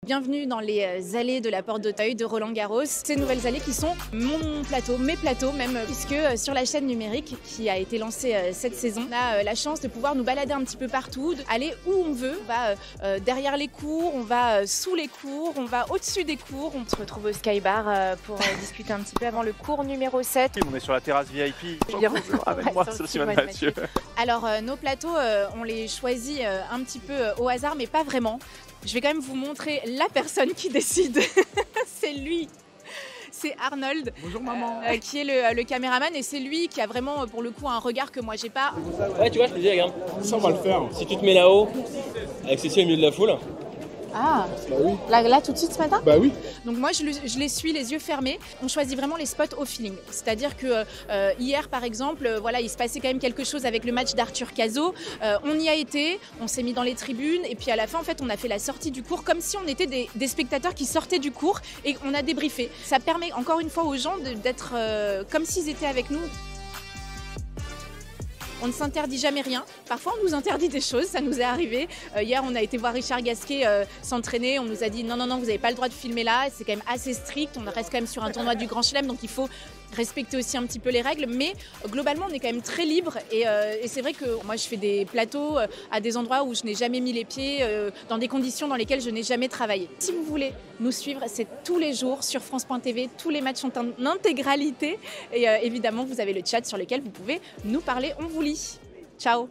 Bienvenue dans les allées de la Porte d'Auteuil de Roland-Garros. Ces nouvelles allées qui sont mon plateau, mes plateaux même, puisque sur la chaîne numérique qui a été lancée cette saison, on a la chance de pouvoir nous balader un petit peu partout, aller où on veut. On va derrière les cours, on va sous les cours, on va au-dessus des cours. On se retrouve au Sky Bar pour discuter un petit peu avant le cours numéro 7. On est sur la terrasse VIP. Avec moi, c'est aussi Mathieu. Alors nos plateaux, on les choisit un petit peu au hasard, mais pas vraiment. Je vais quand même vous montrer la personne qui décide. C'est lui. C'est Arnold. Bonjour maman. Qui est le caméraman, et c'est lui qui a vraiment pour le coup un regard que moi j'ai pas. Ouais, tu vois, je te dis, regarde. Ça, on va le faire. Si tu te mets là-haut, avec Cécile au milieu de la foule. Ah, Bah oui. là tout de suite ce matin. Bah oui. Donc moi je les suis les yeux fermés. On choisit vraiment les spots au feeling. C'est-à-dire que hier par exemple, voilà, il se passait quand même quelque chose avec le match d'Arthur Cazot. On y a été, on s'est mis dans les tribunes, et puis à la fin en fait on a fait la sortie du cours comme si on était des spectateurs qui sortaient du cours, et on a débriefé. Ça permet encore une fois aux gens d'être comme s'ils étaient avec nous. On ne s'interdit jamais rien. Parfois, on nous interdit des choses, ça nous est arrivé. Hier, on a été voir Richard Gasquet s'entraîner. On nous a dit non, vous n'avez pas le droit de filmer là. C'est quand même assez strict. On reste quand même sur un tournoi du Grand Chelem, donc il faut respecter aussi un petit peu les règles. Mais globalement, on est quand même très libre. Et c'est vrai que moi, je fais des plateaux à des endroits où je n'ai jamais mis les pieds, dans des conditions dans lesquelles je n'ai jamais travaillé. Si vous voulez nous suivre, c'est tous les jours sur France.tv. Tous les matchs sont en intégralité. Et évidemment, vous avez le chat sur lequel vous pouvez nous parler. On vous lit. Ciao.